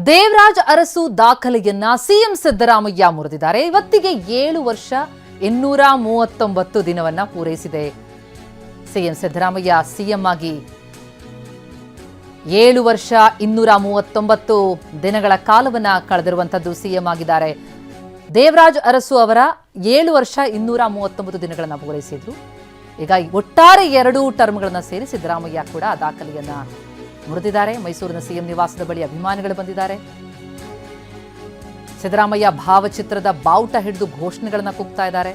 Devaraj Arasu ದಾಖಲೆಯನ್ನ CM Siddaramaiah ಮುರಿದಿದ್ದಾರೆ. ಇವತ್ತಿಗೆ 7 ವರ್ಷ 239 ದಿನವನ್ನ ಪೂರೈಸಿದೆ. ಸಿಎಂ ಸಿದ್ದರಾಮಯ್ಯ ಸಿಎಂ ಆಗಿ 7 ವರ್ಷ 239 ದಿನಗಳ ಕಾಲವನ್ನ ಕಳೆದಿರುವಂತದ್ದು ಸಿಎಂ ಆಗಿದ್ದಾರೆ. ದೇವರಾಜ್ ಅರಸು ಅವರ 7 ವರ್ಷ 239 ದಿನಗಳನ್ನ ಪೂರೈಸಿದ್ರು. ಈಗ ಒಟ್ಟಾರೆ 2 ಟರ್ಮ್ಗಳನ್ನ ಸೇರಿ ಸಿದ್ದರಾಮಯ್ಯ ಕೂಡ ದಾಖಲೆಯನ್ನ ಮುರಿದಿದ್ದಾರೆ. ಮೈಸೂರಿನ ಸಿಎಂ ನಿವಾಸದ ಬಳಿ ಅಭಿಮಾನಿಗಳು ಬಂದಿದ್ದಾರೆ. ಸಿದ್ದರಾಮಯ್ಯ ಭಾವಚಿತ್ರದ ಬಾವುಟ ಹಿಡಿದು ಘೋಷಣೆಗಳನ್ನ ಕೂಗ್ತಾ ಇದ್ದಾರೆ.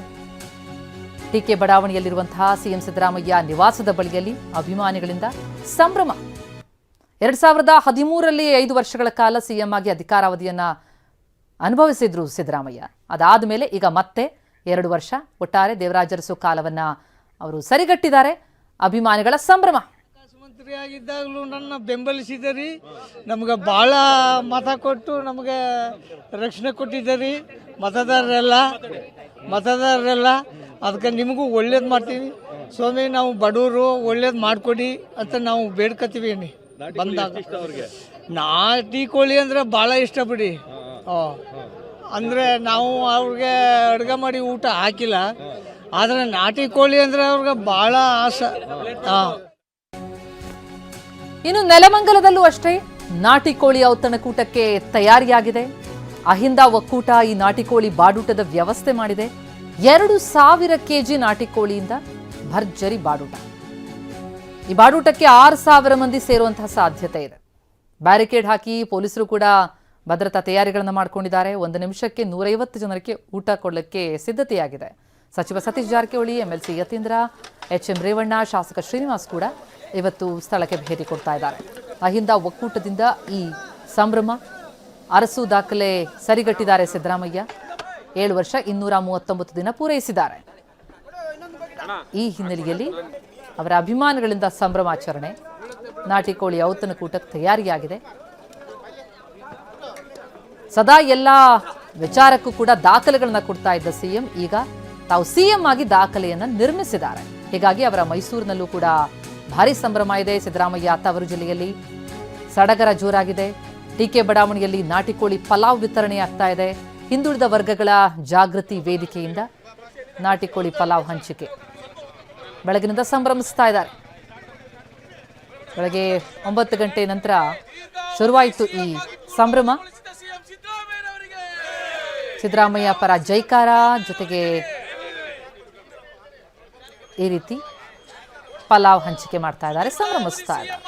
ಟಿಕೆ ಬಡಾವಣೆಯಲ್ಲಿರುವಂತಹ ಸಿಎಂ ಸಿದ್ದರಾಮಯ್ಯ ನಿವಾಸದ ಬಳಿಯಲ್ಲಿ ಅಭಿಮಾನಿಗಳಿಂದ ಸಂಭ್ರಮ. 2013ರಲ್ಲಿ 5 ವರ್ಷಗಳ ಕಾಲ ಸಿಎಂ ಆಗಿ ಅಧಿಕಾರಾವಧಿಯನ್ನ ಅನುಭವಿಸಿದ್ರು ಸಿದ್ದರಾಮಯ್ಯ. ಅದಾದ ಮೇಲೆ ಈಗ ಮತ್ತೆ 2 ವರ್ಷ ಒಟ್ಟಾರೆ ದೇವರಾಜ್ ಅರಸು ಕಾಲವನ್ನ ಅವರು ಸರಿಗಟ್ಟಿದ್ದಾರೆ. ಅಭಿಮಾನಿಗಳ ಸಂಭ್ರಮ. ಮಂತ್ರಿಯಾಗಿದ್ದಾಗಲೂ ನನ್ನ ಬೆಂಬಲಿಸಿದರಿ, ನಮ್ಗೆ ಭಾಳ ಮತ ಕೊಟ್ಟು ನಮಗೆ ರಕ್ಷಣೆ ಕೊಟ್ಟಿದ್ದೀರಿ ಮತದಾರರೆಲ್ಲ. ಅದಕ್ಕೆ ನಿಮಗೂ ಒಳ್ಳೇದು ಮಾಡ್ತೀವಿ ಸ್ವಾಮಿ, ನಾವು ಬಡವರು ಒಳ್ಳೇದು ಮಾಡಿಕೊಡಿ ಅಂತ ನಾವು ಬೇಡ್ಕೊತೀವಿ. ಬಂದಾಗ ನಾಟಿ ಕೋಳಿ ಅಂದರೆ ಭಾಳ ಇಷ್ಟ ಬಿಡಿ. ಅಂದರೆ ನಾವು ಅವ್ರಿಗೆ ಅಡುಗೆ ಮಾಡಿ ಊಟ ಹಾಕಿಲ್ಲ, ಆದರೆ ನಾಟಿ ಕೋಳಿ ಅಂದರೆ ಅವ್ರಿಗೆ ಭಾಳ ಆಸೆ. ಇನ್ನು ನೆಲಮಂಗಲದಲ್ಲೂ ಅಷ್ಟೇ ನಾಟಿ ಕೋಳಿ ಔತಣಕೂಟಕ್ಕೆ ತಯಾರಿಯಾಗಿದೆ. ಅಹಿಂದ ಒಕ್ಕೂಟ ಈ ನಾಟಿ ಕೋಳಿ ಬಾಡೂಟದ ವ್ಯವಸ್ಥೆ ಮಾಡಿದೆ. 2,000 ಕೆಜಿ ನಾಟಿ ಕೋಳಿಯಿಂದ ಭರ್ಜರಿ ಬಾಡೂಟ. ಈ ಬಾಡೂಟಕ್ಕೆ 6,000 ಮಂದಿ ಸೇರುವಂತಹ ಸಾಧ್ಯತೆ ಇದೆ. ಬ್ಯಾರಿಕೇಡ್ ಹಾಕಿ ಪೊಲೀಸರು ಕೂಡ ಭದ್ರತಾ ತಯಾರಿಗಳನ್ನು ಮಾಡಿಕೊಂಡಿದ್ದಾರೆ. 1 ನಿಮಿಷಕ್ಕೆ 150 ಜನರಿಗೆ ಊಟ ಕೊಡಲಿಕ್ಕೆ ಸಿದ್ಧತೆಯಾಗಿದೆ. ಸಚಿವ ಸತೀಶ್ ಜಾರಕಿಹೊಳಿ, ಎಂಎಲ್ಸಿ ಯತೀಂದ್ರ, ಎಚ್ಎಂ ರೇವಣ್ಣ, ಶಾಸಕ ಶ್ರೀನಿವಾಸ್ ಕೂಡ ಇವತ್ತು ಸ್ಥಳಕ್ಕೆ ಭೇಟಿ ಕೊಡ್ತಾ ಇದ್ದಾರೆ. ಅಹಿಂದ ಒಕ್ಕೂಟದಿಂದ ಈ ಸಂಭ್ರಮ. ಅರಸು ದಾಖಲೆ ಸರಿಗಟ್ಟಿದ್ದಾರೆ ಸಿದ್ದರಾಮಯ್ಯ. 7 ವರ್ಷ 239 ದಿನ ಪೂರೈಸಿದ್ದಾರೆ. ಈ ಹಿನ್ನೆಲೆಯಲ್ಲಿ ಅವರ ಅಭಿಮಾನಿಗಳಿಂದ ಸಂಭ್ರಮಾಚರಣೆ. ನಾಟಿ ಕೋಳಿ ಔತಣಕೂಟಕ್ಕೆ ತಯಾರಿಯಾಗಿದೆ. ಸದಾ ಎಲ್ಲ ವಿಚಾರಕ್ಕೂ ಕೂಡ ದಾಖಲೆಗಳನ್ನ ಕೊಡ್ತಾ ಇದ್ದ ಸಿಎಂ ಈಗ ತಾವು ಸಿಎಂ ಆಗಿ ದಾಖಲೆಯನ್ನ ನಿರ್ಮಿಸಿದ್ದಾರೆ. ಹೀಗಾಗಿ ಅವರ ಮೈಸೂರಿನಲ್ಲೂ ಕೂಡ ಭಾರಿ ಸಂಭ್ರಮ ಇದೆ. ಸಿದ್ದರಾಮಯ್ಯ ತವರು ಜಿಲ್ಲೆಯಲ್ಲಿ ಸಡಗರ ಜೋರಾಗಿದೆ. ಟಿಕೆ ಬಡಾವಣೆಯಲ್ಲಿ ನಾಟಿ ಕೋಳಿ ಪಲಾವ್ ವಿತರಣೆ ಆಗ್ತಾ ಇದೆ. ಹಿಂದುಳಿದ ವರ್ಗಗಳ ಜಾಗೃತಿ ವೇದಿಕೆಯಿಂದ ನಾಟಿ ಕೋಳಿ ಪಲಾವ್ ಹಂಚಿಕೆ ಬೆಳಗಿನಿಂದ ಸಂಭ್ರಮಿಸ್ತಾ ಇದ್ದಾರೆ. ಬೆಳಗ್ಗೆ 9 ಗಂಟೆ ನಂತರ ಶುರುವಾಯಿತು ಈ ಸಂಭ್ರಮ. ಸಿದ್ದರಾಮಯ್ಯ ಪರ ಜೈಕಾರ, ಜೊತೆಗೆ ಈ ರೀತಿ ಪಲಾವ್ ಹಂಚಿಕೆ ಮಾಡ್ತಾ ಇದ್ದಾರೆ, ಸಂಭ್ರಮಿಸ್ತಾ ಇದ್ದಾರೆ.